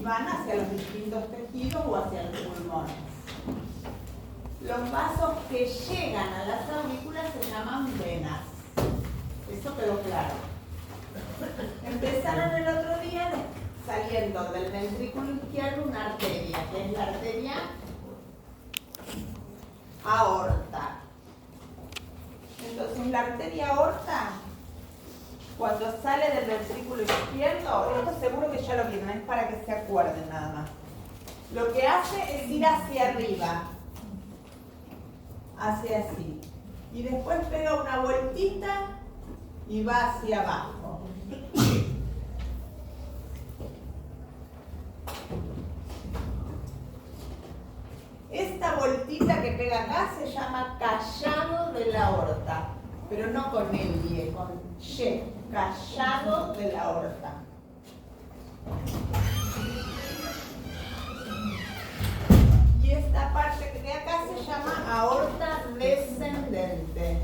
van hacia los distintos tejidos o hacia los pulmones. Los vasos que llegan a las aurículas se llaman venas. Eso quedó claro. Empezaron el otro día saliendo del ventrículo izquierdo una arteria, que es la arteria aorta. Entonces la arteria aorta, cuando sale del ventrículo izquierdo, esto seguro que ya lo vieron, es para que se acuerden nada más. Lo que hace es ir hacia arriba, hacia así. Y después pega una vueltita y va hacia abajo. Esta vueltita que pega acá se llama callado de la aorta, pero no con el con Y, callado de la aorta. Y esta parte que de acá se llama aorta descendente.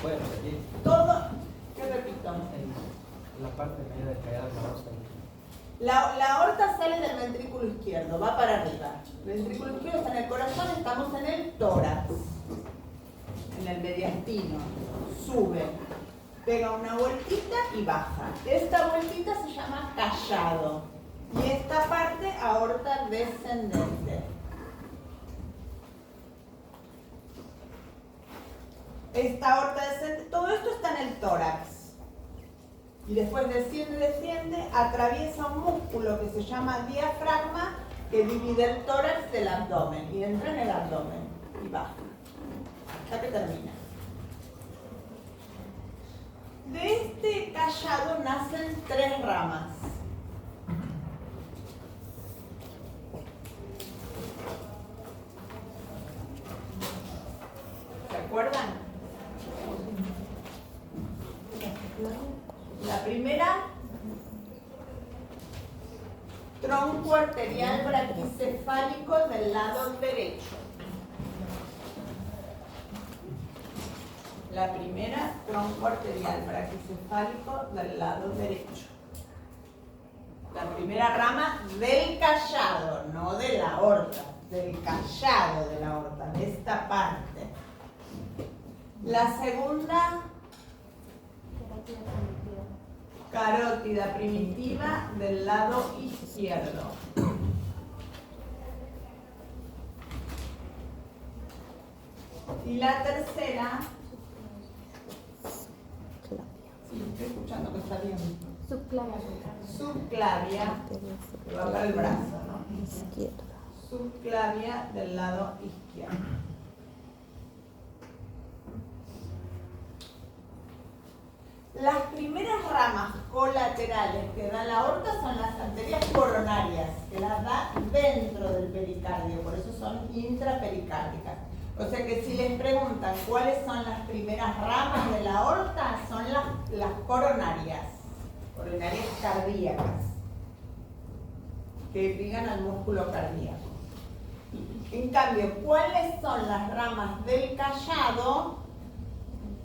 Bueno, aquí Todo, ¿qué repito? la parte media de callada de la aorta. La aorta sale del ventrículo izquierdo, va para arriba. El ventrículo izquierdo está en el corazón, estamos en el tórax, en el mediastino. Sube, pega una vueltita y baja. Esta vueltita se llama callado. Y esta parte, aorta descendente. Esta aorta descendente, todo esto está en el tórax. Y después desciende, atraviesa un músculo que se llama diafragma, que divide el tórax del abdomen. Y entra en el abdomen y baja, hasta que termina. De este callado nacen 3 ramas. ¿Se acuerdan? La primera, tronco arterial braquicefálico del lado derecho. La primera, tronco arterial braquicefálico del lado derecho. La primera rama del callado, no de la aorta, del callado de la aorta, de esta parte. La segunda, carótida primitiva del lado izquierdo. Y la tercera, sí, estoy escuchando que está bien. Subclavia, que va para el brazo, ¿no? Subclavia del lado izquierdo. Las primeras ramas colaterales que da la aorta son las arterias coronarias, que las da dentro del pericardio, por eso son intrapericárdicas. O sea que si les preguntan cuáles son las primeras ramas de la aorta, son las coronarias cardíacas, que irrigan al músculo cardíaco. En cambio, ¿cuáles son las ramas del callado?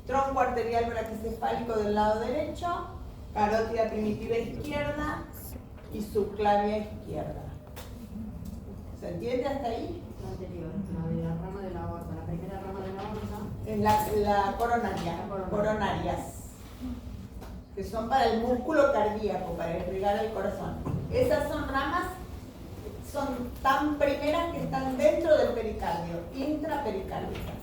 Tronco arterial braquicefálico del lado derecho, carótida primitiva izquierda y subclavia izquierda. ¿Se entiende hasta ahí? La anterior, la de la rama de la aorta, la primera rama de la aorta. En la coronaria, coronarias, que son para el músculo cardíaco, para irrigar el corazón. Esas son ramas, son tan primeras que están dentro del pericardio, intrapericárdicas.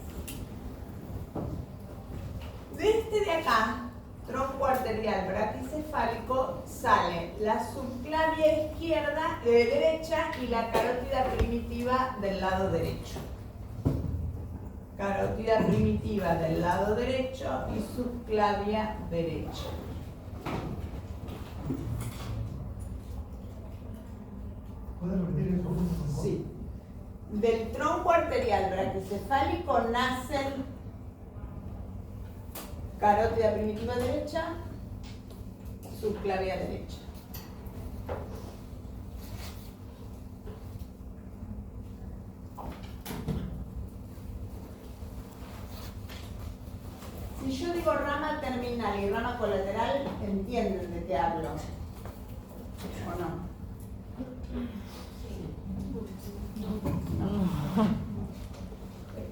De este de acá, tronco arterial braquicefálico, sale la subclavia izquierda, derecha y la carótida primitiva del lado derecho. Carótida primitiva del lado derecho y subclavia derecha. ¿Puedes repetir eso? Sí. Del tronco arterial braquicefálico nacen carótida primitiva derecha, subclavia derecha. Si yo digo rama terminal y rama colateral, ¿entienden de qué hablo? ¿O no?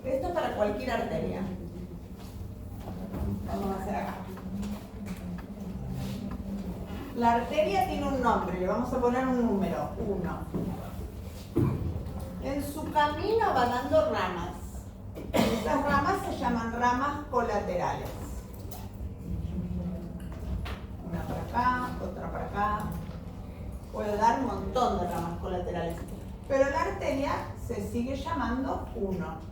Esto es para cualquier arteria. Vamos a hacer acá. La arteria tiene un nombre, le vamos a poner un número, 1. En su camino va dando ramas. Estas ramas se llaman ramas colaterales. Una para acá, otra para acá. Puede dar un montón de ramas colaterales. Pero la arteria se sigue llamando 1.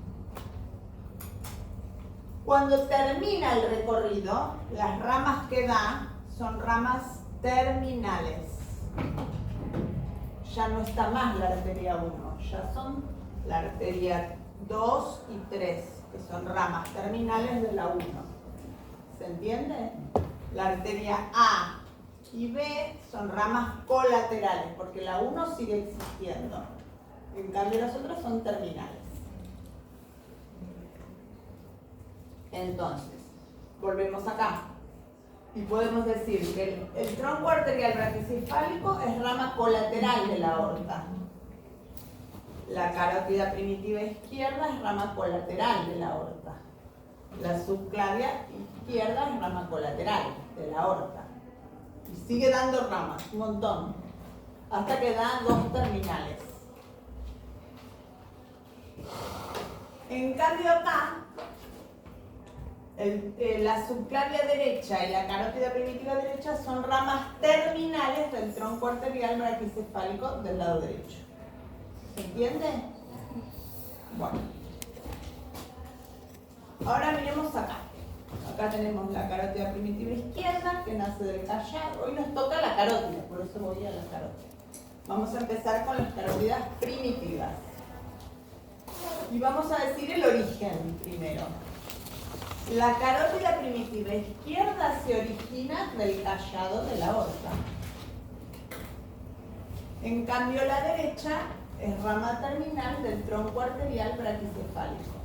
Cuando termina el recorrido, las ramas que da son ramas terminales. Ya no está más la arteria 1, ya son la arteria 2 y 3, que son ramas terminales de la 1. ¿Se entiende? La arteria A y B son ramas colaterales, porque la 1 sigue existiendo. En cambio las otras son terminales. Entonces, volvemos acá. Y podemos decir que el tronco arterial braquicefálico es rama colateral de la aorta. La carótida primitiva izquierda es rama colateral de la aorta. La subclavia izquierda es rama colateral de la aorta. Y sigue dando ramas, un montón, hasta que da 2 terminales. En cambio acá, la subclavia derecha y la carótida primitiva derecha son ramas terminales del tronco arterial braquicefálico del lado derecho. ¿Se entiende? Bueno. Ahora miremos acá. Acá tenemos la carótida primitiva izquierda que nace del callado. Hoy nos toca la carótida, por eso voy a la carótida. Vamos a empezar con las carótidas primitivas. Y vamos a decir el origen primero. La carótida primitiva izquierda se origina del callado de la aorta. En cambio, la derecha es rama terminal del tronco arterial braquicefálico.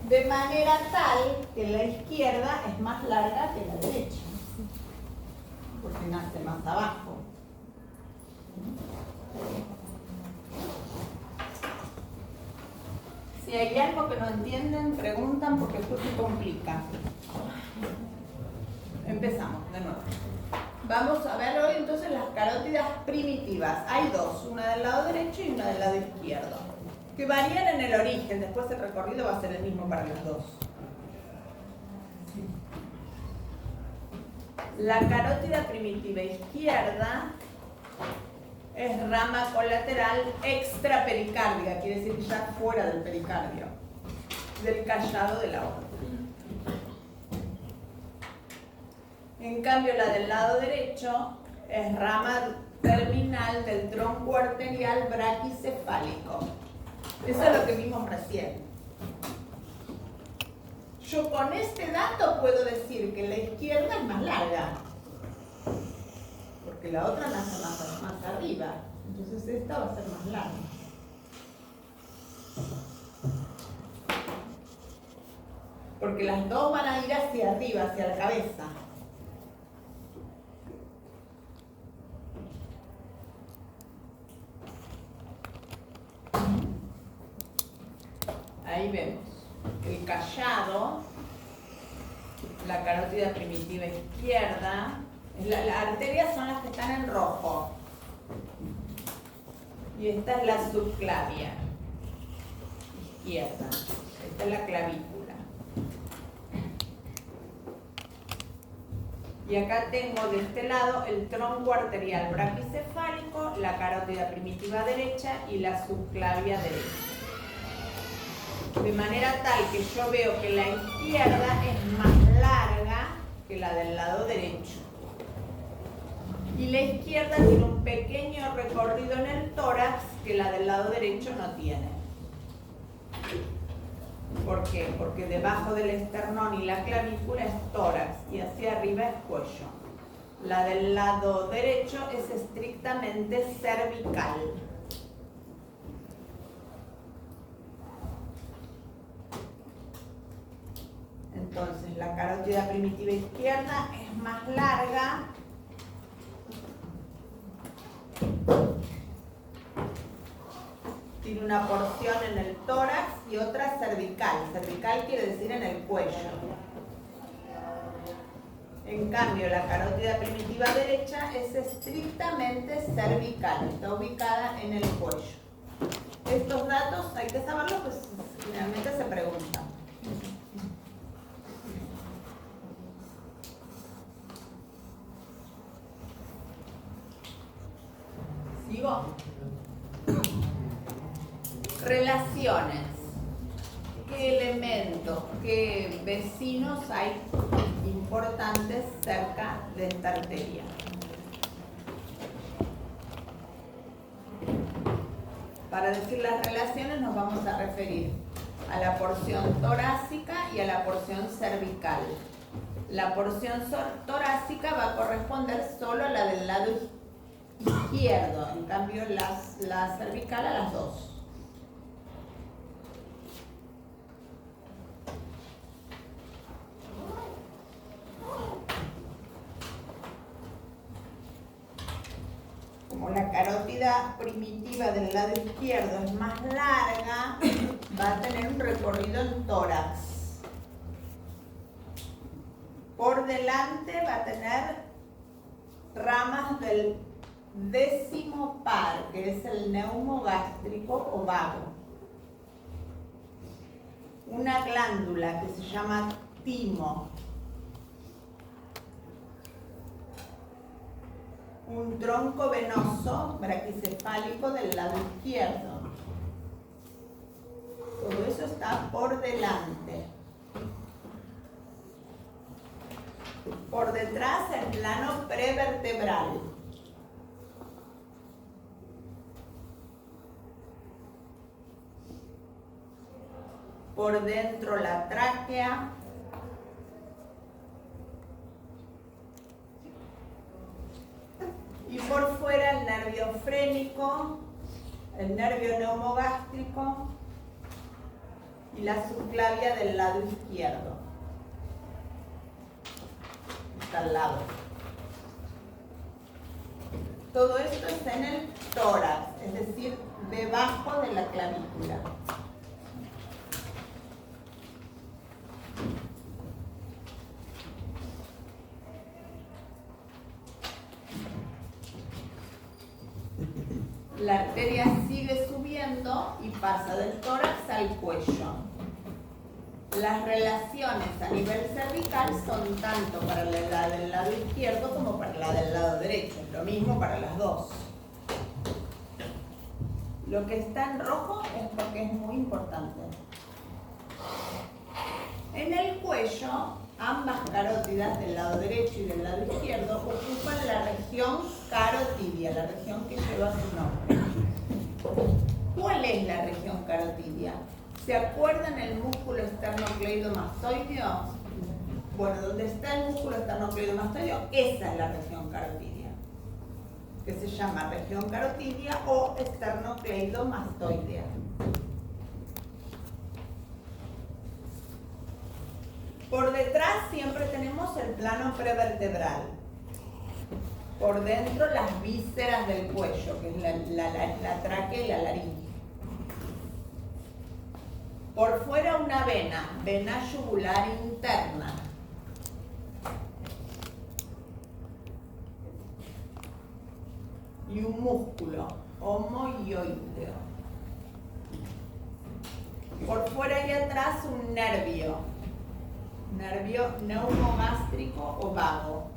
De manera tal que la izquierda es más larga que la derecha, porque nace más abajo. Si hay algo que no entienden, preguntan porque esto se complica. Empezamos de nuevo. Vamos a ver hoy entonces las carótidas primitivas. Hay 2, una del lado derecho y una del lado izquierdo, que varían en el origen. Después el recorrido va a ser el mismo para los 2. La carótida primitiva izquierda es rama colateral extrapericárdica, quiere decir ya fuera del pericardio, del callado de la aorta. En cambio, la del lado derecho es rama terminal del tronco arterial braquicefálico. Eso es lo que vimos recién. Yo con este dato puedo decir que la izquierda es más larga, porque la otra nace más arriba. Entonces esta va a ser más larga. Porque las dos van a ir hacia arriba, hacia la cabeza. Ahí vemos el callado, la carótida primitiva izquierda. Las arterias son las que están en rojo. Y esta es la subclavia izquierda. Esta es la clavícula. Y acá tengo de este lado el tronco arterial braquicefálico, la carótida primitiva derecha y la subclavia derecha. De manera tal que yo veo que la izquierda es más larga que la del lado derecho. Y la izquierda tiene un pequeño recorrido en el tórax que la del lado derecho no tiene. ¿Por qué? Porque debajo del esternón y la clavícula es tórax y hacia arriba es cuello. La del lado derecho es estrictamente cervical. Entonces la carótida primitiva izquierda es más larga. Tiene una porción en el tórax y otra cervical. Cervical quiere decir en el cuello. En cambio, la carótida primitiva derecha es estrictamente cervical, está ubicada en el cuello. Estos datos hay que saberlos, pues generalmente se preguntan. ¿Sigo? Relaciones. ¿Qué elementos, qué vecinos hay importantes cerca de esta arteria? Para decir las relaciones nos vamos a referir a la porción torácica y a la porción cervical. La porción torácica va a corresponder solo a la del lado izquierdo, en cambio la cervical a las dos. Como la carótida primitiva del lado izquierdo es más larga, va a tener un recorrido en tórax. Por delante va a tener ramas del décimo par, que es el neumo gástrico o vago. Una glándula que se llama timo. Un tronco venoso braquicefálico del lado izquierdo. Todo eso está por delante. Por detrás el plano prevertebral. Por dentro la tráquea. Y por fuera el nervio frénico, el nervio neumogástrico y la subclavia del lado izquierdo. Está al lado. Todo esto es en el tórax, es decir, debajo de la clavícula. La arteria sigue subiendo y pasa del tórax al cuello. Las relaciones a nivel cervical son tanto para la del lado izquierdo como para la del lado derecho. Lo mismo para las dos. Lo que está en rojo es porque es muy importante. En el cuello, ambas carótidas del lado derecho y del lado izquierdo ocupan la región carotidia, la región que lleva su nombre. ¿Cuál es la región carotidia? ¿Se acuerdan el músculo esternocleidomastoideo? Bueno, donde está el músculo esternocleidomastoideo, esa es la región carotidia, que se llama región carotidia o esternocleidomastoidea. Por detrás siempre tenemos el plano prevertebral. Por dentro las vísceras del cuello, que es la tráquea y la laringe. Por fuera una vena, vena yugular interna. Y un músculo homoioideo. Por fuera y atrás un nervio neumogástrico o vago.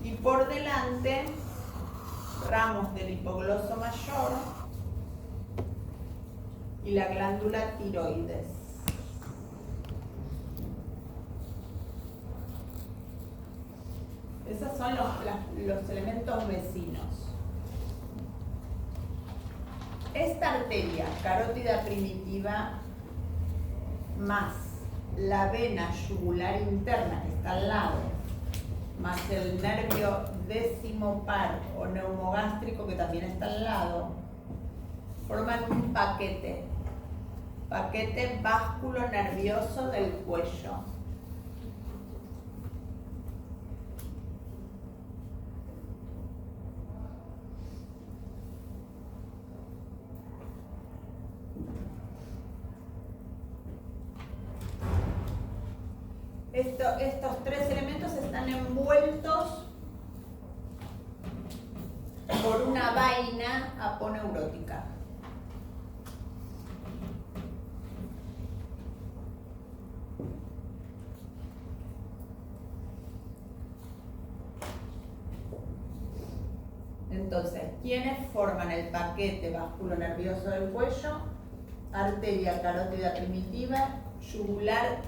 Y por delante, ramos del hipogloso mayor y la glándula tiroides. Esos son los elementos vecinos. Esta arteria carótida primitiva más la vena yugular interna que está al lado, más el nervio decimopar o neumogástrico, que también está al lado, forman un paquete básculo nervioso del cuello. Estos tres elementos están envueltos por una vaina aponeurótica. Entonces, ¿quiénes forman el paquete vasculonervioso del cuello? Arteria carótida primitiva,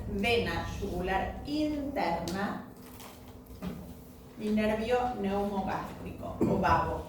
vena yugular interna y nervio neumogástrico o vago.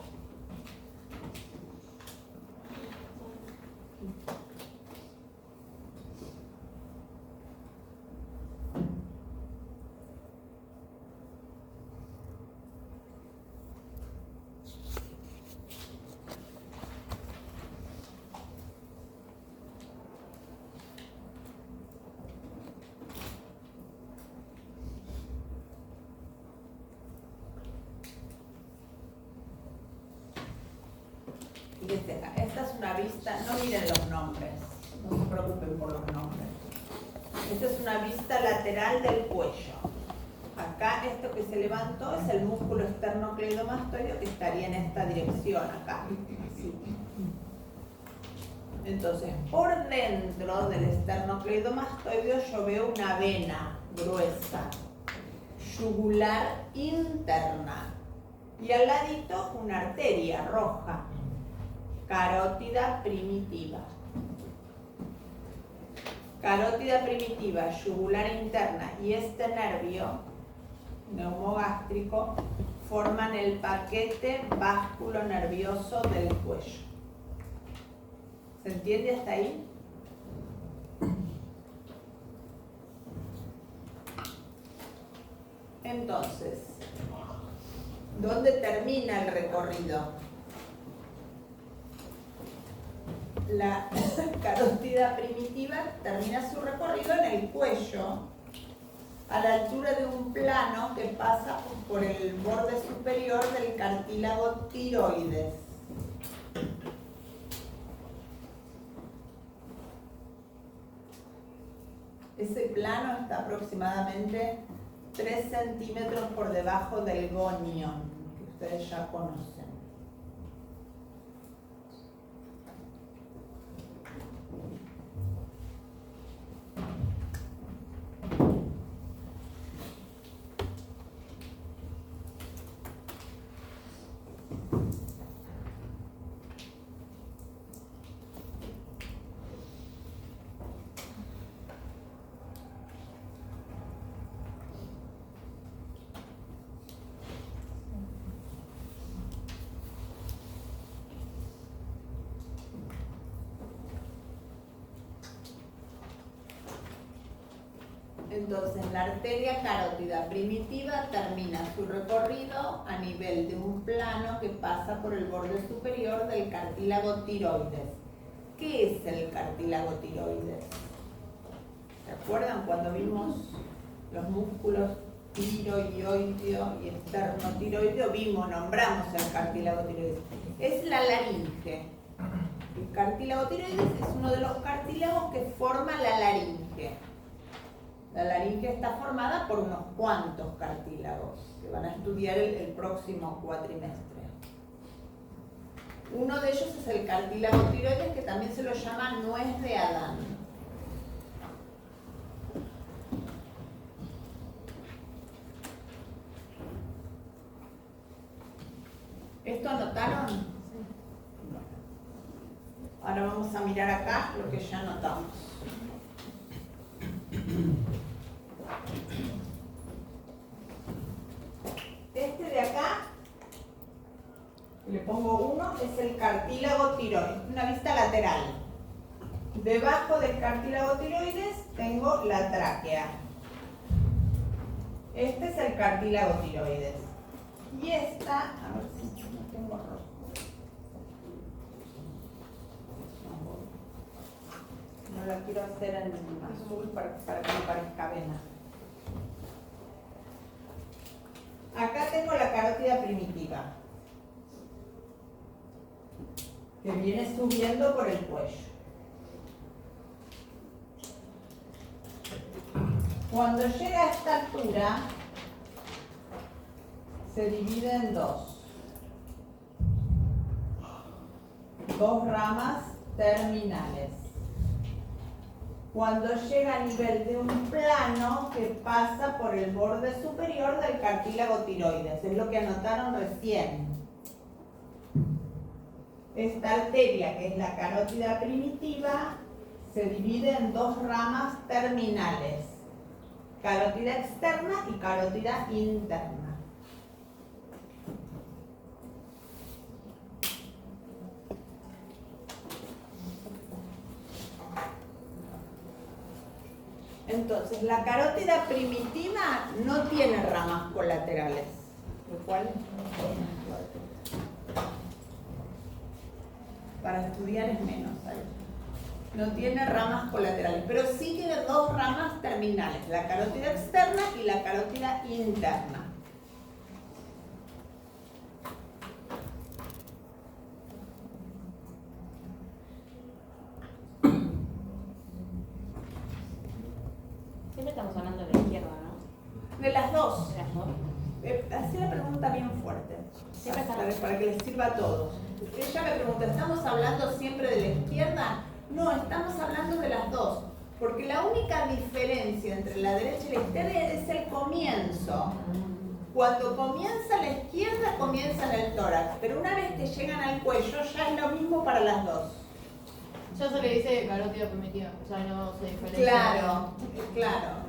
Esta es una vista, no miren los nombres, no se preocupen por los nombres. Esta es una vista lateral del cuello. Acá esto que se levantó es el músculo esternocleidomastoideo que estaría en esta dirección acá. Entonces, por dentro del esternocleidomastoideo yo veo una vena gruesa, yugular interna, y al ladito una arteria roja, carótida primitiva. Carótida primitiva, yugular interna y este nervio neumogástrico forman el paquete básculo nervioso del cuello. ¿Se entiende hasta ahí? Entonces, ¿dónde termina el recorrido? La carótida primitiva termina su recorrido en el cuello, a la altura de un plano que pasa por el borde superior del cartílago tiroides. Ese plano está aproximadamente 3 centímetros por debajo del gonion, que ustedes ya conocen. Entonces, la arteria carótida primitiva termina su recorrido a nivel de un plano que pasa por el borde superior del cartílago tiroides. ¿Qué es el cartílago tiroides? ¿Se acuerdan cuando vimos los músculos tiroideo y esternotiroideo? Nombramos el cartílago tiroides. Es la laringe. El cartílago tiroides es uno de los cartílagos que forma la laringe. La laringe está formada por unos cuantos cartílagos que van a estudiar el próximo cuatrimestre. Uno de ellos es el cartílago tiroides, que también se lo llama nuez de Adán. ¿Esto anotaron? Sí. Ahora vamos a mirar acá lo que ya anotamos. Este de acá, le pongo 1, es el cartílago tiroides, una vista lateral. Debajo del cartílago tiroides tengo la tráquea. Este es el cartílago tiroides. Y esta, a ver si no tengo rojo. No la quiero hacer en azul para que no parezca vena. Acá tengo la carótida primitiva, que viene subiendo por el cuello. Cuando llega a esta altura, se divide en dos ramas terminales. Cuando llega a nivel de un plano que pasa por el borde superior del cartílago tiroides, es lo que anotaron recién. Esta arteria, que es la carótida primitiva, se divide en dos ramas terminales: carótida externa y carótida interna. Entonces, la carótida primitiva no tiene ramas colaterales, lo cual para estudiar es menos, ¿sabes? No tiene ramas colaterales, pero sí tiene dos ramas terminales, la carótida externa y la carótida interna. Siempre estamos hablando de la izquierda, ¿no? De las dos. De las dos. Hacé la pregunta bien fuerte, Siempre está para que les sirva a todos. Ella me pregunta, ¿estamos hablando siempre de la izquierda? No, estamos hablando de las dos, porque la única diferencia entre la derecha y la izquierda es el comienzo. Cuando comienza la izquierda, comienza en el tórax, pero una vez que llegan al cuello ya es lo mismo para las dos. Ya se le dice carótida primitiva, o sea, no se diferencia. Claro, claro.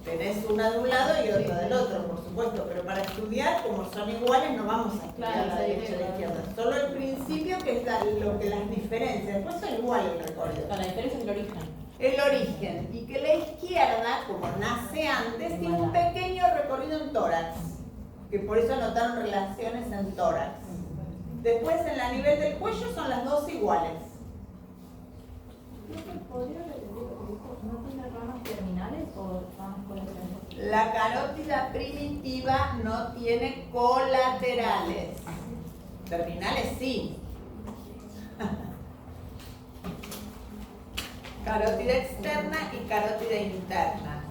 Tenés una de un lado y otra del otro, por supuesto, pero para estudiar, como son iguales, no vamos a estudiar Claro, la sí, derecha y la claro. izquierda. Solo el principio, que es lo que las diferencia. Después son iguales el recorrido. La diferencia es el origen. El origen, y que la izquierda, como nace antes, tiene un pequeño recorrido en tórax, que por eso anotaron relaciones en tórax. Después, en la nivel del cuello, son las dos iguales. ¿Podría repetir lo que dijo? ¿No tiene ramas terminales o ramas colaterales? La carótida primitiva no tiene colaterales. Terminales sí. Carótida externa y carótida interna.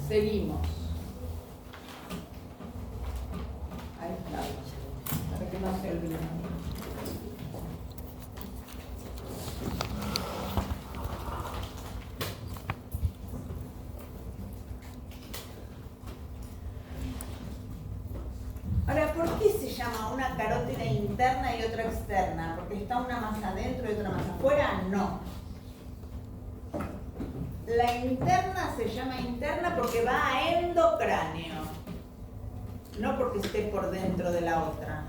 Seguimos. Ahí está. Para que no se olviden. Ahora, ¿por qué se llama una carótida interna y otra externa? ¿Porque está una más adentro y otra más afuera? No. La interna se llama interna porque va a endocráneo, no porque esté por dentro de la otra.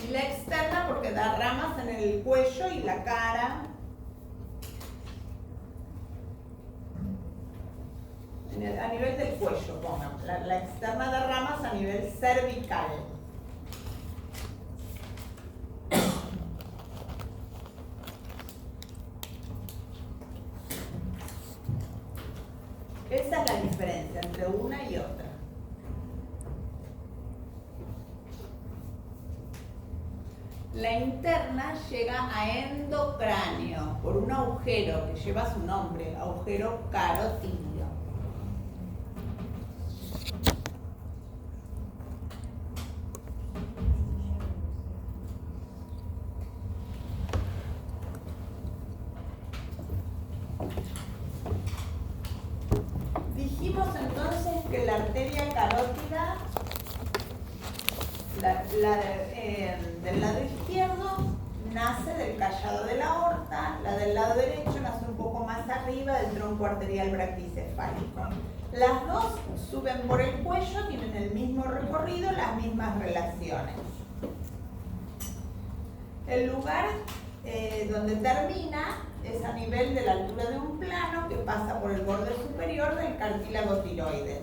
Y la externa porque da ramas en el cuello y la cara. A nivel del cuello, pongan. La externa da ramas a nivel cervical. Esa es la diferencia entre una y otra. La interna llega a endocráneo por un agujero que lleva su nombre, agujero carotídeo. Dijimos entonces que la arteria carótida, del lado izquierdo, nace del callado de la aorta, la del lado derecho nace un poco más arriba del tronco arterial braquicefálico. Las dos suben por el cuello, tienen el mismo recorrido, las mismas relaciones. El lugar donde termina es a nivel de la altura de un plano que pasa por el borde superior del cartílago tiroides.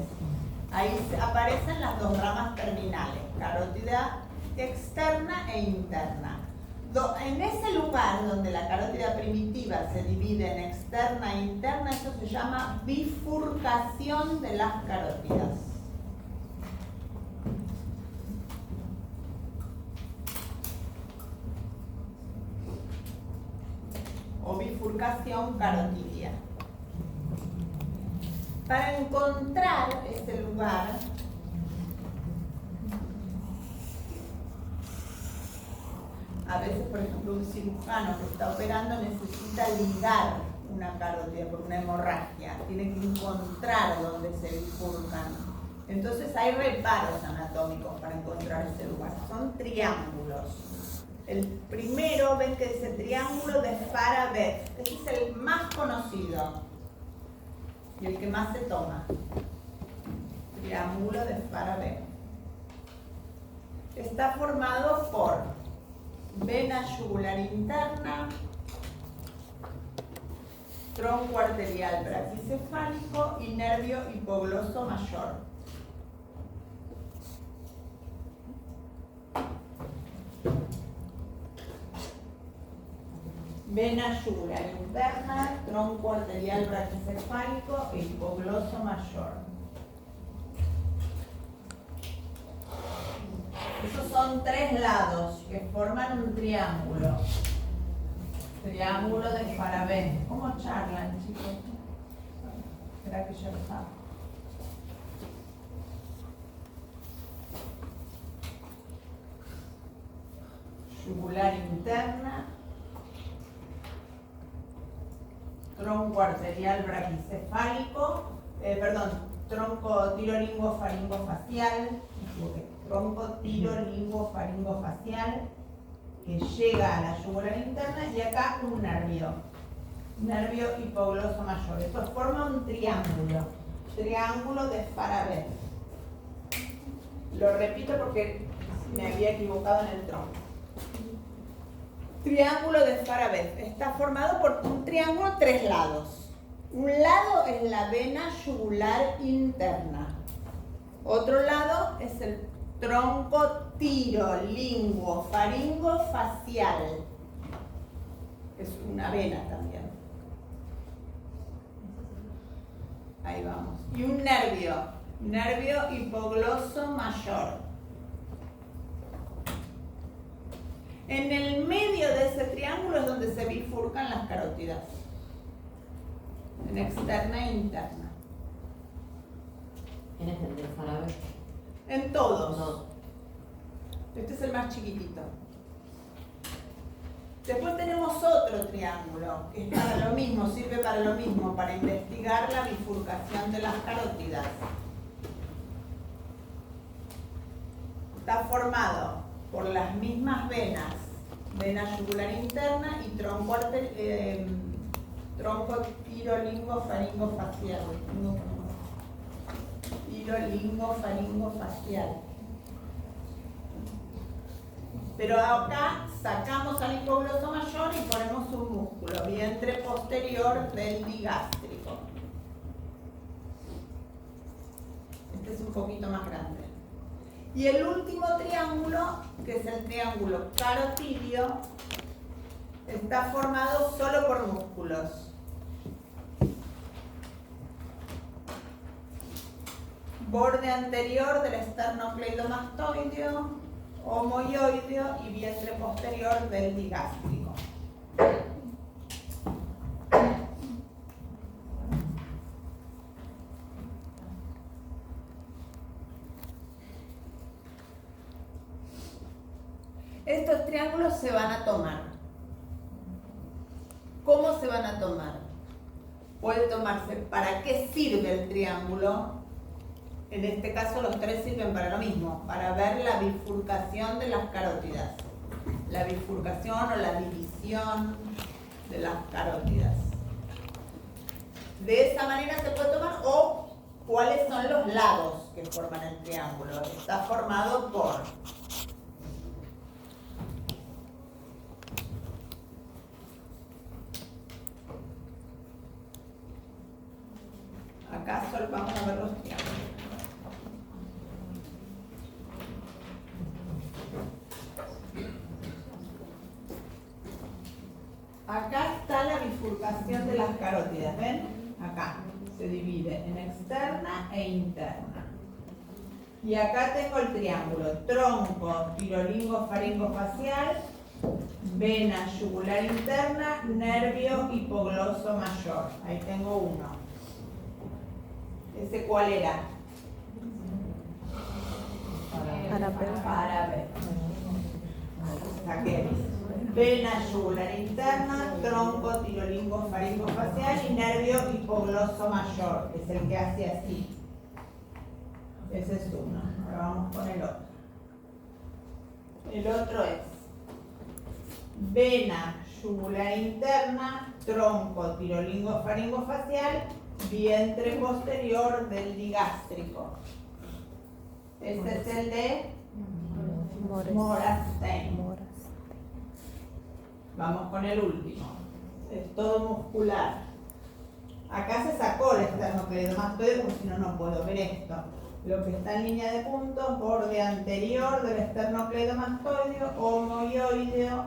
Ahí aparecen las dos ramas terminales, carótida externa e interna. En ese lugar donde la carótida primitiva se divide en externa e interna, eso se llama bifurcación de las carótidas. O bifurcación carotidia. Para encontrar ese lugar, a veces, por ejemplo, un cirujano que está operando necesita ligar una carótida por una hemorragia, tiene que encontrar dónde se bifurcan. Entonces hay reparos anatómicos para encontrar ese lugar. Son triángulos. El primero, ven que dice triángulo de Farabeuf. Este es el más conocido y el que más se toma. Triángulo de Farabeuf. Está formado por vena yugular interna, tronco arterial braquicefálico y nervio hipogloso mayor. Vena yugular interna, tronco arterial braquicefálico e hipogloso mayor. Esos son tres lados que forman un triángulo. Triángulo de Farabeuf. ¿Cómo charlan, chicos? ¿Será que ya lo saben? Yugular interna, tronco arterial braquicefálico, tronco tirolingofaringofacial, tronco tirolingofaringofacial que llega a la yugular interna y acá un nervio hipogloso mayor. Esto forma un triángulo de Farabeuf. Lo repito porque me había equivocado en el tronco. Triángulo de Farabeuf está formado por un triángulo, tres lados. Un lado es la vena yugular interna. Otro lado es el tronco tirolingofaringofacial. Es una vena también. Ahí vamos. Y un nervio hipogloso mayor. En el medio de ese triángulo es donde se bifurcan las carótidas, en externa e interna. ¿Quién es el de Farabeuf? En todos. No. Este es el más chiquitito. Después tenemos otro triángulo, que es para lo mismo, sirve para lo mismo, para investigar la bifurcación de las carótidas. Está formado por las mismas venas, vena yugular interna y tronco tirolingofaringofacial. Tirolingofaringofacial. Pero acá sacamos al hipogloso mayor y ponemos un músculo, vientre posterior del digástrico. Este es un poquito más grande. Y el último triángulo, que es el triángulo carotidio, está formado solo por músculos. Borde anterior del esternocleidomastoideo, omoioideo y vientre posterior del digástrico. Estos triángulos se van a tomar. ¿Cómo se van a tomar? Puede tomarse. ¿Para qué sirve el triángulo? En este caso los tres sirven para lo mismo, para ver la bifurcación de las carótidas. La bifurcación o la división de las carótidas. De esa manera se puede tomar, o cuáles son los lados que forman el triángulo. Está formado por Acá solo vamos a ver los triángulos. Acá está la bifurcación de las carótidas, ¿ven? Acá se divide en externa e interna. Y acá tengo el triángulo: tronco, tirolingo faringofacial, vena yugular interna, nervio hipogloso mayor. Ahí tengo uno. ¿Ese cuál era? Para ver. Saqué. Vena yugular interna, tronco, tirolingo faringofacial y nervio hipogloso mayor, que es el que hace así. Ese es uno. Ahora vamos con el otro. El otro es vena yugular interna, tronco, tirolingo faringofacial, vientre posterior del digástrico. Este es el de Morastein. Vamos con el último. Es todo muscular. Acá se sacó el esternocleidomastoideo porque si no, no puedo ver esto. Lo que está en línea de puntos, borde anterior del esternocleidomastoideo, omoioideo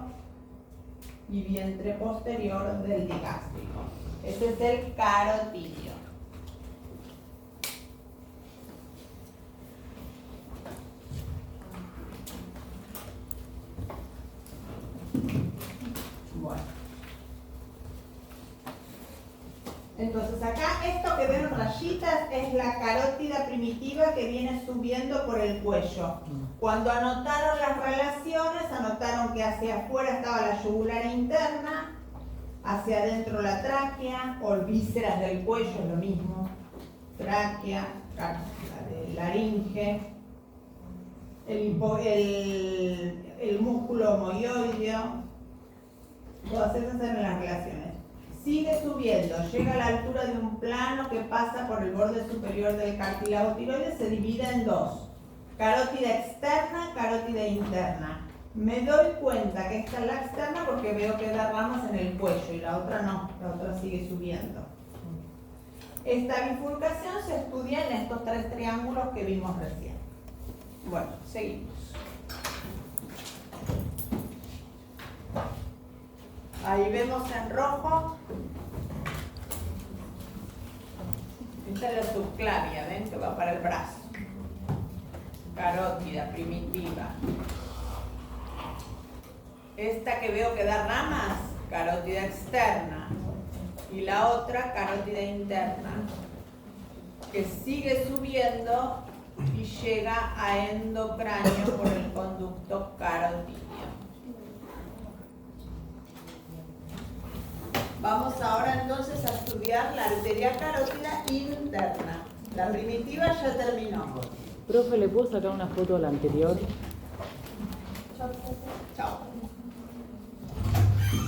y vientre posterior del digástrico. Ese es el carotidio. Bueno. Entonces acá esto que ven en rayitas es la carótida primitiva que viene subiendo por el cuello. Cuando anotaron las relaciones, anotaron que hacia afuera estaba la yugular interna, hacia adentro la tráquea, o vísceras del cuello, es lo mismo. Tráquea, la laringe, el músculo omoioideo. Todas esas eran las relaciones. Sigue subiendo, llega a la altura de un plano que pasa por el borde superior del cartílago tiroides, se divide en dos: carótida externa, carótida interna. Me doy cuenta que esta es la externa porque veo que da ramas en el cuello y la otra no, la otra sigue subiendo. Esta bifurcación se estudia en estos tres triángulos que vimos recién. Bueno, seguimos. Ahí vemos en rojo, esta es la subclavia, ven que va para el brazo. Carótida primitiva. Esta que veo que da ramas, carótida externa. Y la otra, carótida interna, que sigue subiendo y llega a endocráneo por el conducto carotídeo. Vamos ahora entonces a estudiar la arteria carótida interna. La primitiva ya terminó. Profe, ¿le puedo sacar una foto a la anterior? Chao.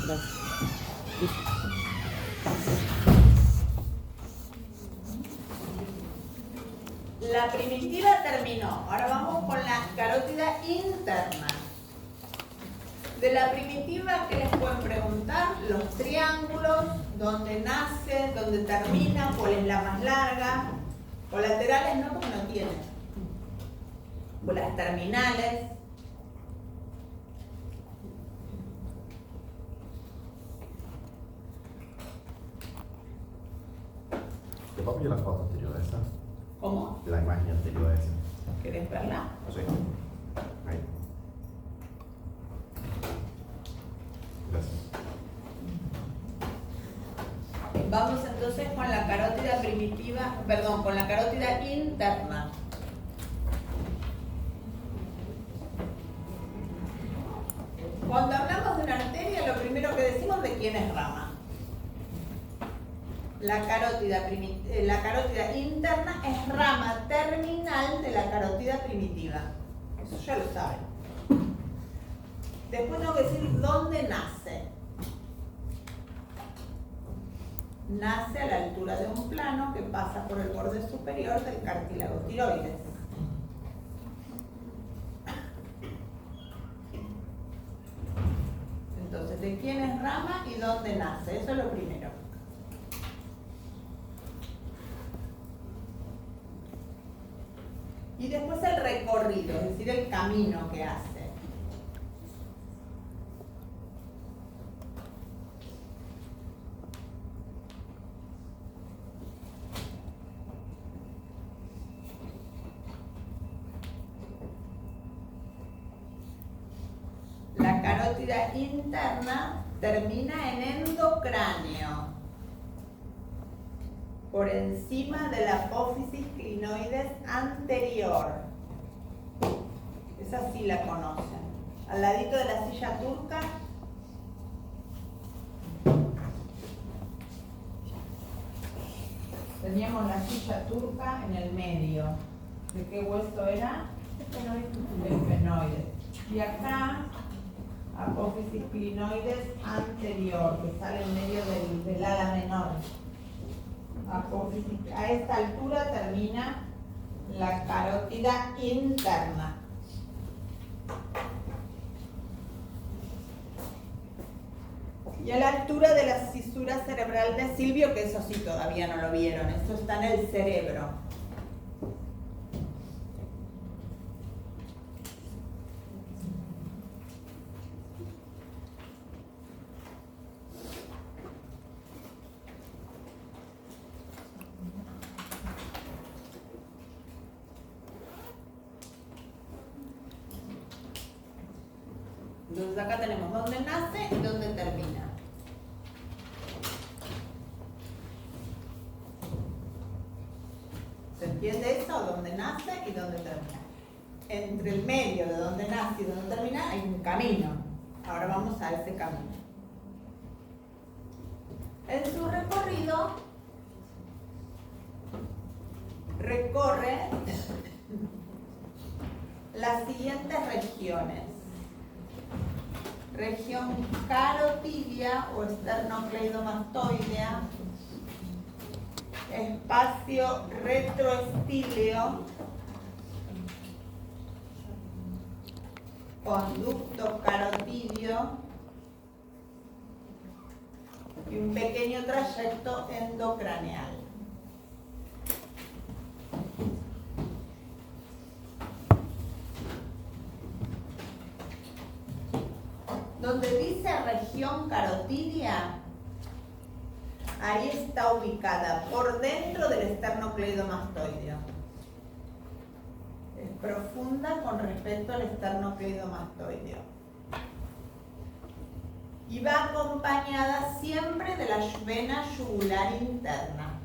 Gracias. La primitiva terminó. Ahora vamos con la carótida interna. De la primitiva, ¿qué les pueden preguntar? Los triángulos, dónde nace, dónde termina, cuál es la más larga. Colaterales no, porque no tienen. Las terminales. ¿Te puedo pedir la foto anterior a esa? ¿Cómo? La imagen anterior a esa. ¿Querés verla? Sí. Ahí. Gracias. Vamos entonces con la carótida primitiva, perdón, con la carótida interna. Cuando hablamos de una arteria, lo primero que decimos de quién es rama. La carótida interna es rama terminal de la carótida primitiva. Eso ya lo saben. Después tengo que decir dónde nace. Nace a la altura de un plano que pasa por el borde superior del cartílago tiroides. Entonces, ¿de quién es rama y dónde nace? Eso es lo primero. Y después el recorrido, es decir, el camino que hace. La carótida interna termina en endocráneo, por encima de la apófisis clinoides anterior. Esa sí la conocen. Al ladito de la silla turca. Teníamos la silla turca en el medio. ¿De qué hueso era? El fenoides. Y acá, apófisis clinoides anterior, que sale en medio del ala menor. Apófisis. A esta altura termina la carótida interna. Y a la altura de la cisura cerebral de Silvio, que eso sí todavía no lo vieron, eso está en el cerebro. Entonces acá tenemos dónde nace y dónde termina. ¿Se entiende eso? Dónde nace y dónde termina. Entre el medio de donde nace y donde termina hay un camino. Ahora vamos a ese camino. En su recorrido recorre las siguientes regiones. Región carotidia o esternocleidomastoidea, espacio retroestíleo, conducto carotidio y un pequeño trayecto endocraneal. Donde dice región carotidia, ahí está ubicada por dentro del esternocleidomastoideo. Es profunda con respecto al esternocleidomastoideo. Y va acompañada siempre de la vena yugular interna.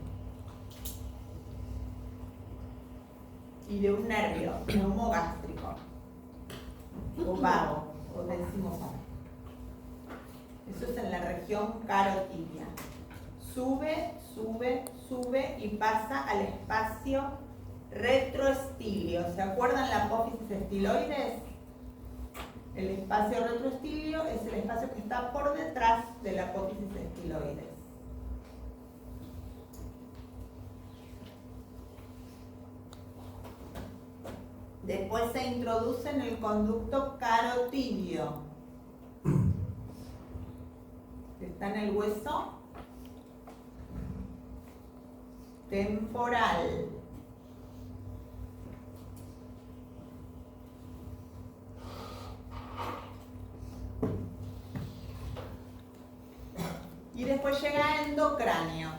Y de un nervio neumogástrico, o vago, o decimovago. Eso es en la región carotidia. Sube, sube, sube y pasa al espacio retroestíleo. ¿Se acuerdan la apófisis estiloides? El espacio retroestíleo es el espacio que está por detrás de la apófisis estiloides. Después se introduce en el conducto carotidio. Está en el hueso temporal. Y después llega a endocráneo.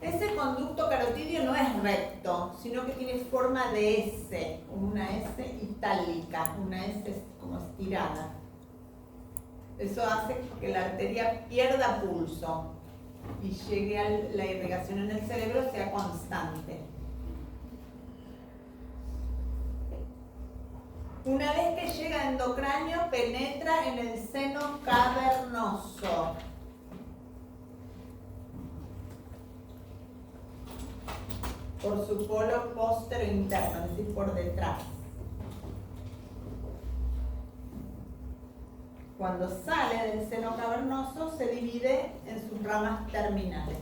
Ese conducto carotidio no es recto, sino que tiene forma de S, una S itálica, una S como estirada. Eso hace que la arteria pierda pulso y llegue a la irrigación en el cerebro sea constante. Una vez que llega a endocráneo, penetra en el seno cavernoso. Por su polo póstero interno, es decir, por detrás. Cuando sale del seno cavernoso, se divide en sus ramas terminales.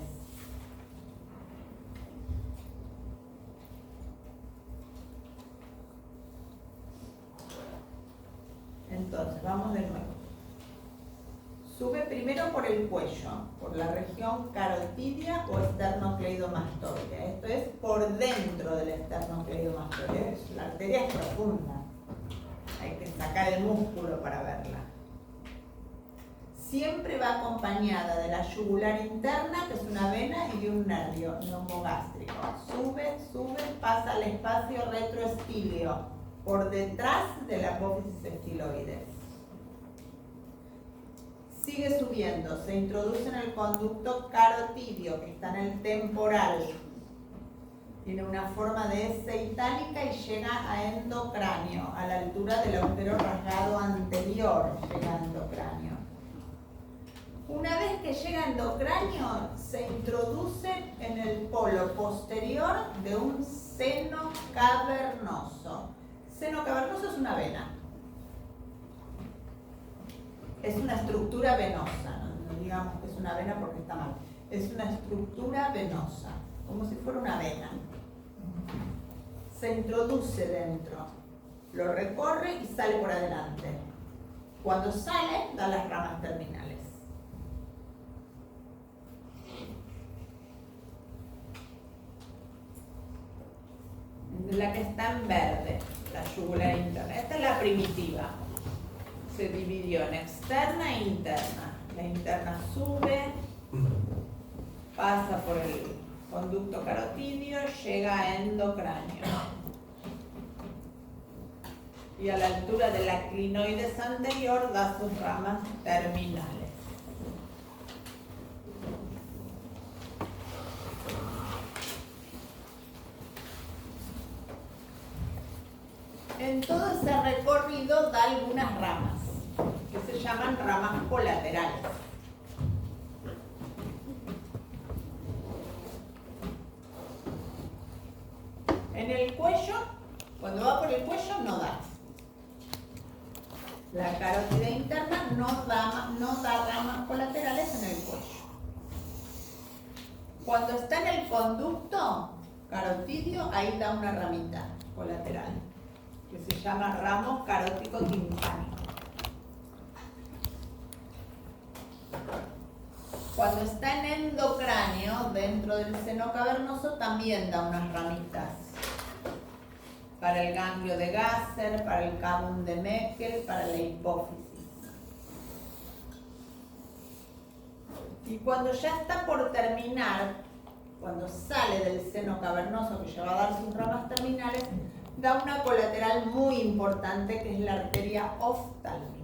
Entonces, vamos de nuevo. Sube primero por el cuello, por la región carotidia o esternocleidomastoidea. Esto es por dentro del esternocleidomastoidea. La arteria es profunda. Hay que sacar el músculo para verla. Siempre va acompañada de la yugular interna, que es una vena, y de un nervio neumogástrico. Sube, sube, pasa al espacio retroestíleo, por detrás de la apófisis estiloides. Sigue subiendo, se introduce en el conducto carotidio, que está en el temporal. Tiene una forma de S itálica y llega a endocráneo, a la altura del agujero rasgado anterior, llega a endocráneo. Una vez que llega a endocráneo, se introduce en el polo posterior de un seno cavernoso. Seno cavernoso es una vena. Es una estructura venosa, no digamos que es una vena porque está mal. Es una estructura venosa, como si fuera una vena. Se introduce dentro, lo recorre y sale por adelante. Cuando sale, da las ramas terminales. La que está en verde, la yugular interna. Esta es la primitiva. Se dividió en externa e interna. La interna sube, pasa por el conducto carotidio, llega a endocráneo. Y a la altura de la clinoides anterior da sus ramas terminales. En todo ese recorrido da algunas ramas, que se llaman ramas colaterales. En el cuello, cuando va por el cuello, no da. La carótida interna no da ramas colaterales en el cuello. Cuando está en el conducto carotidio, ahí da una ramita colateral, que se llama ramo carótico timpánico. Cuando está en endocráneo, dentro del seno cavernoso, también da unas ramitas. Para el ganglio de Gasser, para el cavum de Meckel, para la hipófisis. Y cuando ya está por terminar, cuando sale del seno cavernoso, que ya va a dar sus ramas terminales, da una colateral muy importante, que es la arteria oftálmica.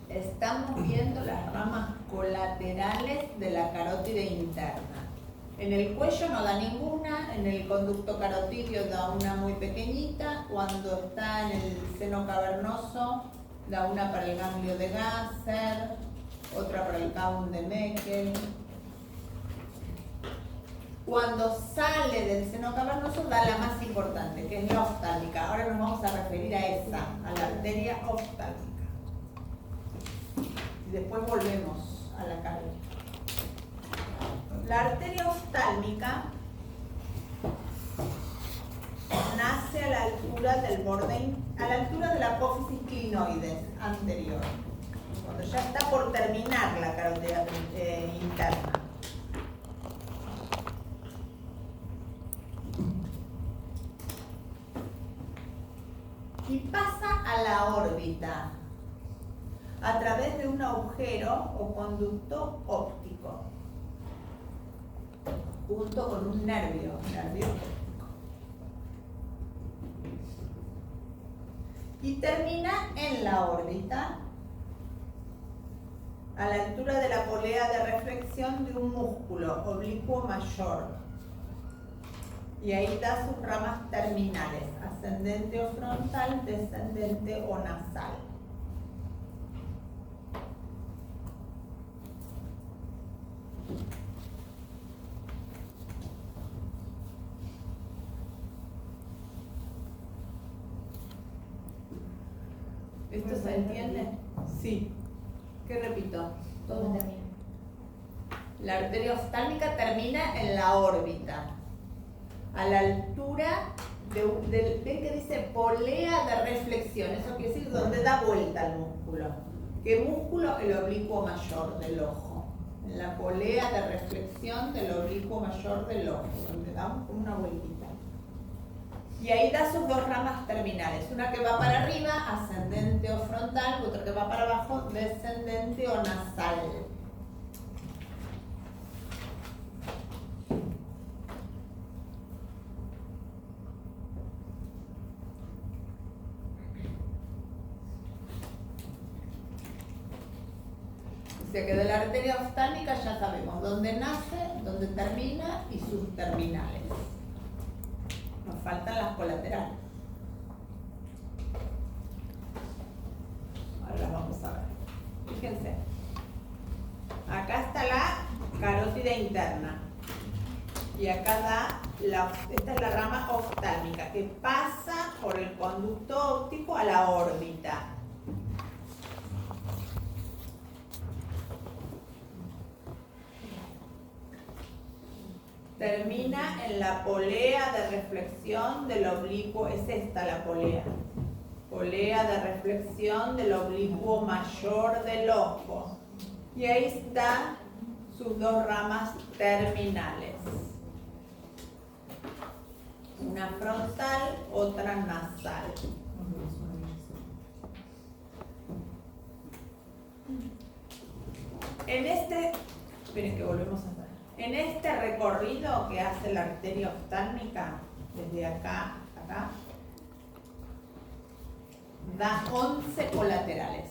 Estamos viendo las ramas colaterales de la carótida interna. En el cuello no da ninguna, en el conducto carotidio da una muy pequeñita, cuando está en el seno cavernoso da una para el ganglio de Gasser, otra para el cavum de Meckel. Cuando sale del seno cavernoso da la más importante, que es la oftálmica. Ahora nos vamos a referir a esa, a la arteria oftálmica. Y después volvemos a la carótida. La arteria oftálmica nace a la altura del borde, a la altura de la apófisis clinoides anterior, cuando ya está por terminar la carótida interna. Y pasa a la órbita a través de un agujero o conducto óptico, junto con un nervio óptico. Y termina en la órbita, a la altura de la polea de reflexión de un músculo oblicuo mayor. Y ahí da sus ramas terminales, ascendente o frontal, descendente o nasal. ¿Esto se entiende? Sí. ¿Qué repito? ¿Dónde Todo. termina? La arteria oftálmica termina en la órbita, a la altura ven que dice polea de reflexión, eso quiere decir donde da vuelta el músculo. ¿Qué músculo? El oblicuo mayor del ojo. En la polea de reflexión del oblicuo mayor del ojo, donde damos como una vueltita. Y ahí da sus dos ramas terminales, una que va para arriba, ascendente o frontal, otra que va para abajo, descendente o nasal. O sea que de la arteria oftálmica ya sabemos dónde nace, dónde termina y sus terminales. Nos faltan las colaterales. Ahora las vamos a ver. Fíjense. Acá está la carótida interna. Y acá da, esta es la rama oftálmica que pasa por el conducto óptico a la órbita. Termina en la polea de reflexión del oblicuo, es esta la polea. Polea de reflexión del oblicuo mayor del ojo. Y ahí están sus dos ramas terminales. Una frontal, otra nasal. Esperen que volvemos a ver. En este recorrido que hace la arteria oftálmica, desde acá hasta acá, da 11 colaterales.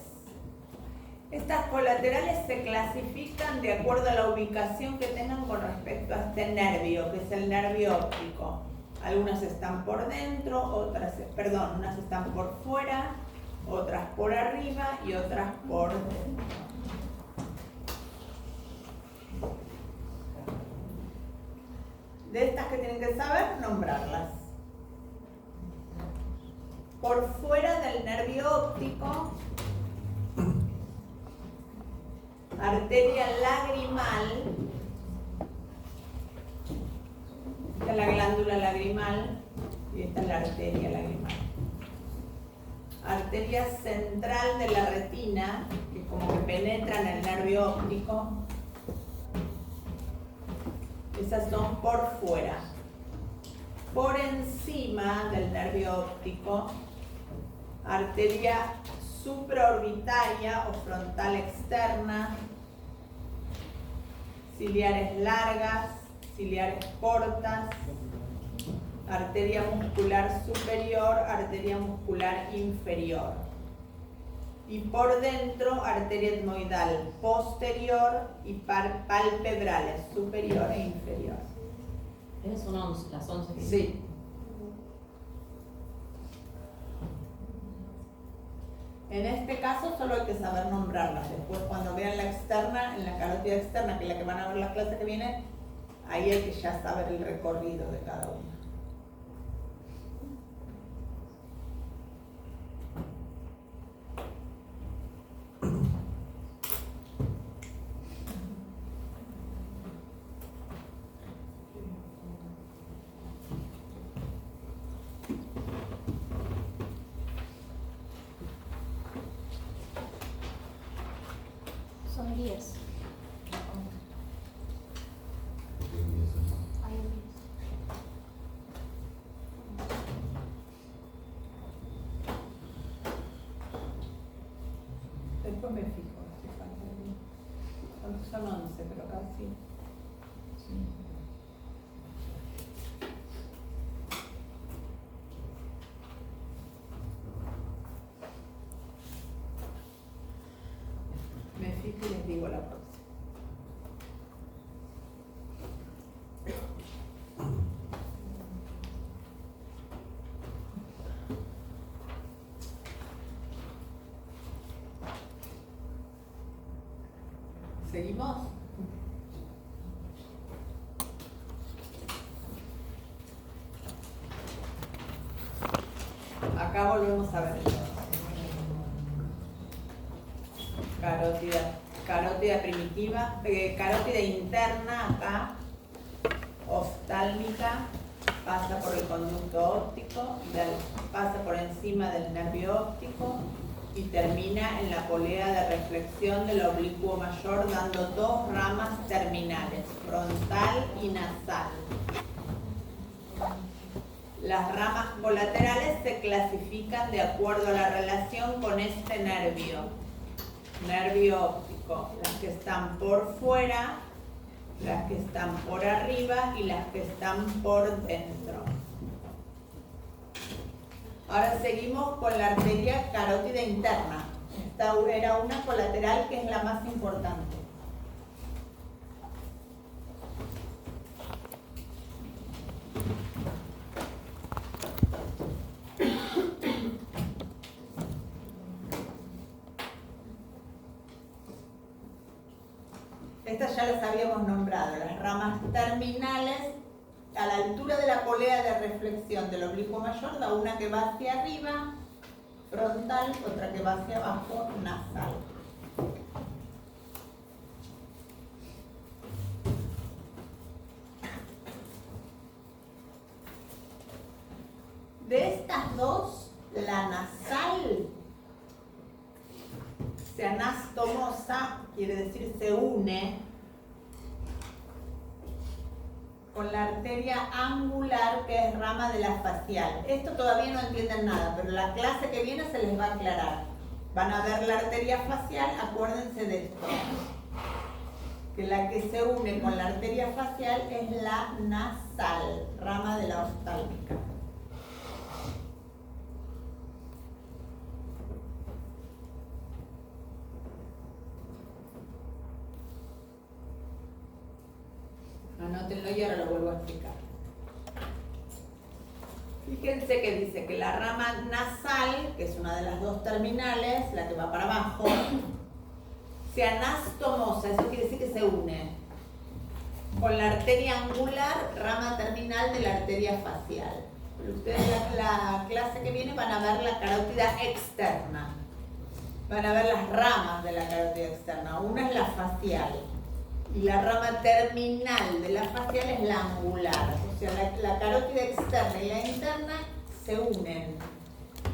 Estas colaterales se clasifican de acuerdo a la ubicación que tengan con respecto a este nervio, que es el nervio óptico. Algunas están por dentro, unas están por fuera, otras por arriba y otras por dentro. De estas que tienen que saber, nombrarlas. Por fuera del nervio óptico, arteria lagrimal, esta es la glándula lagrimal y esta es la arteria lagrimal. Arteria central de la retina, que como que penetra en el nervio óptico. Esas son por fuera. Por encima del nervio óptico, arteria supraorbitaria o frontal externa, ciliares largas, ciliares cortas, arteria muscular superior, arteria muscular inferior. Y por dentro, arteria etmoidal posterior y palpebrales, superior e inferior. Esas son las 11 que Sí. En este caso solo hay que saber nombrarlas. Después cuando vean la externa, en la carótida externa, que es la que van a ver la clase que viene, ahí hay que ya saber el recorrido de cada una. Son 10. Hay 10. Después me fijo si falta alguno. ¿Cuántos son 11? Pero casi. Me fijo y les digo la próxima. ¿Seguimos? Acá volvemos a ver carótida primitiva, carótida interna acá, oftálmica, pasa por el conducto óptico, pasa por encima del nervio óptico y termina en la polea de reflexión del oblicuo mayor, dando dos ramas terminales, frontal y nasal. Las ramas colaterales se clasifican de acuerdo a la relación con este nervio óptico, las que están por fuera, las que están por arriba y las que están por dentro. Ahora seguimos con la arteria carótida interna. Esta era una colateral que es la más importante. Estas ya las habíamos nombrado, las ramas terminales a la altura de la polea de reflexión del oblicuo mayor, da una que va hacia arriba, frontal, otra que va hacia abajo, nasal. De estas dos, la nasal se anastomosa, quiere decir se une con la arteria angular, que es rama de la facial. Esto todavía no entienden nada, pero la clase que viene se les va a aclarar. Van a ver la arteria facial, acuérdense de esto, que la que se une con la arteria facial es la nasal, rama de la oftálmica. Anótenlo y ahora lo vuelvo a explicar. Fíjense que dice que la rama nasal, que es una de las dos terminales, la que va para abajo, se anastomosa, eso quiere decir que se une con la arteria angular, rama terminal de la arteria facial. Pero ustedes la clase que viene van a ver la carótida externa. Van a ver las ramas de la carótida externa. Una es la facial. Y la rama terminal de la facial es la angular. O sea, la carótida externa y la interna se unen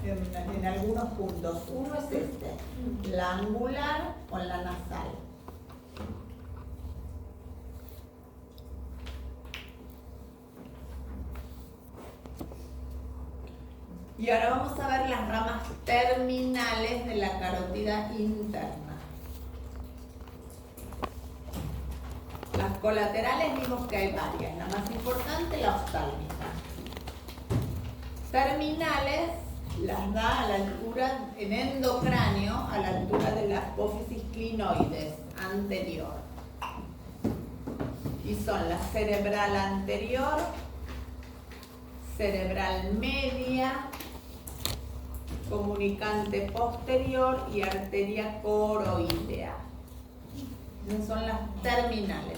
en algunos puntos. Uno es este, la angular con la nasal. Y ahora vamos a ver las ramas terminales de la carótida interna. Las colaterales vimos que hay varias, la más importante la oftálmica. Terminales las da a la altura, en endocráneo, a la altura de la apófisis clinoides anterior. Y son la cerebral anterior, cerebral media, comunicante posterior y arteria coroidea. Esas son las terminales.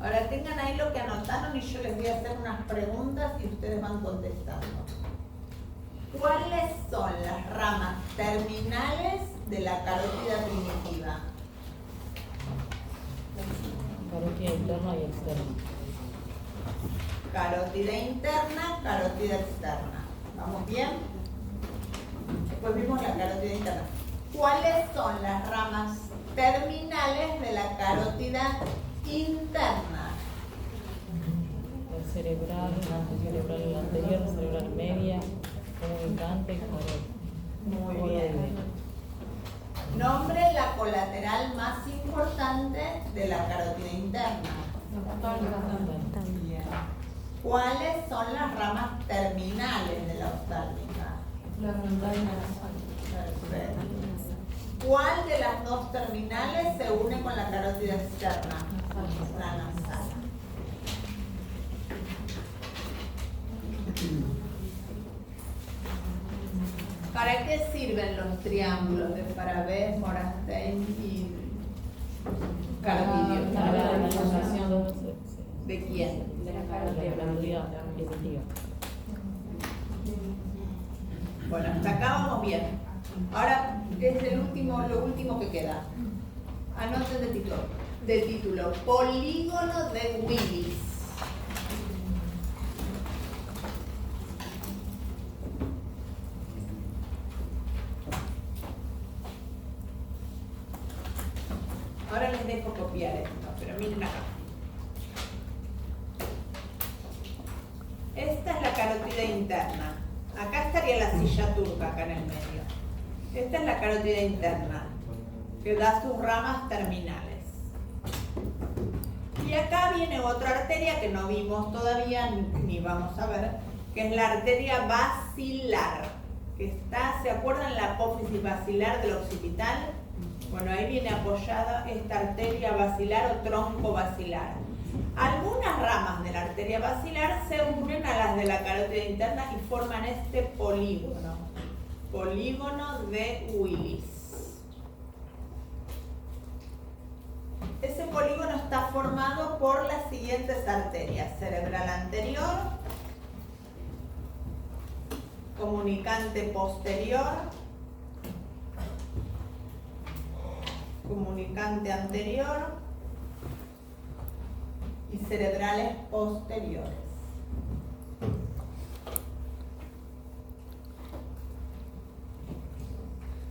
Ahora tengan ahí lo que anotaron y yo les voy a hacer unas preguntas y ustedes van contestando. ¿Cuáles son las ramas terminales de la carótida primitiva? Carótida interna y externa. Carótida interna, carótida externa. ¿Vamos bien? Después vimos la carótida interna. ¿Cuáles son las ramas terminales de la carótida interna? El cerebral, el anterior, cerebral media, comunicante, Muy bien. Nombre la colateral más importante de la carótida interna. Bien. ¿Cuáles son las ramas terminales de la oftálmica? La frontal y la nasal. Perfecto. ¿Cuál de las dos terminales se une con la carótida externa? La nasal. ¿Para qué sirven los triángulos de Farabee, Morastein y Cardidio? Para la delimitación ¿De quién? De la de carótida. la carótida primitiva. Bueno, hasta acá vamos bien. Ahora es lo último que queda. Anoten de título. Polígono de Willis. Ahora les dejo copiar esto, pero miren acá. Esta es la carótida interna. Acá estaría la silla turca, acá en el medio. Esta es la carótida interna, que da sus ramas terminales. Y acá viene otra arteria que no vimos todavía, ni vamos a ver, que es la arteria basilar, que está, ¿se acuerdan la apófisis basilar del occipital? Bueno, ahí viene apoyada esta arteria basilar o tronco basilar. Algunas ramas de la arteria basilar se unen a las de la carótida interna y forman este polígono. Polígono de Willis. Ese polígono está formado por las siguientes arterias: cerebral anterior, comunicante posterior, comunicante anterior y cerebrales posteriores.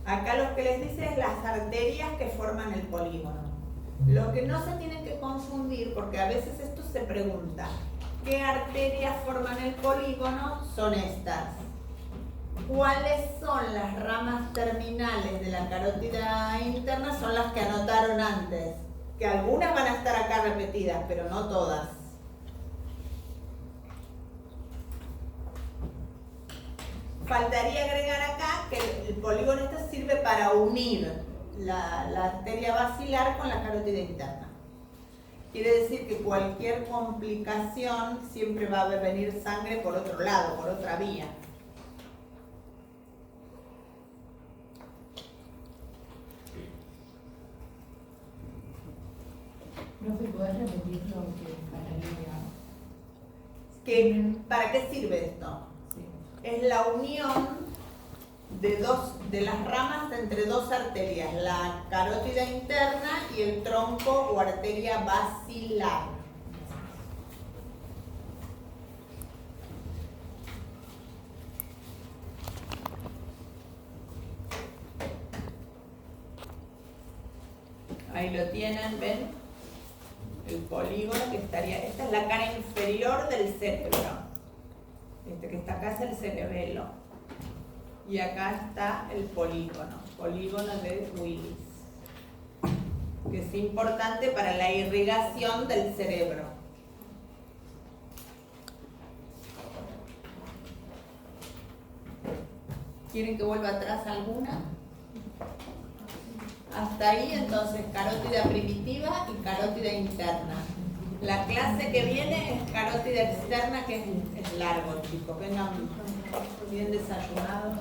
Acá lo que les dice es las arterias que forman el polígono. Lo que no se tienen que confundir, porque a veces esto se pregunta, ¿qué arterias forman el polígono? Son estas. ¿Cuáles son las ramas terminales de la carótida interna? Son las que anotaron antes, que algunas van a estar acá repetidas, pero no todas. Faltaría agregar acá que el polígono este sirve para unir la arteria basilar con la carótida interna. Quiere decir que cualquier complicación siempre va a venir sangre por otro lado, por otra vía. Profe, ¿podés repetir lo que faltaría? ¿Para qué sirve esto? Sí. Es la unión de las ramas entre dos arterias, la carótida interna y el tronco o arteria basilar. Ahí lo tienen, ¿ven? El polígono que estaría, esta es la cara inferior del cerebro. Este que está acá es el cerebelo. Y acá está el polígono de Willis, que es importante para la irrigación del cerebro. ¿Quieren que vuelva atrás alguna? Hasta ahí entonces carótida primitiva y carótida interna. La clase que viene es carótida externa, que es largo, chicos. Vengan bien desayunados.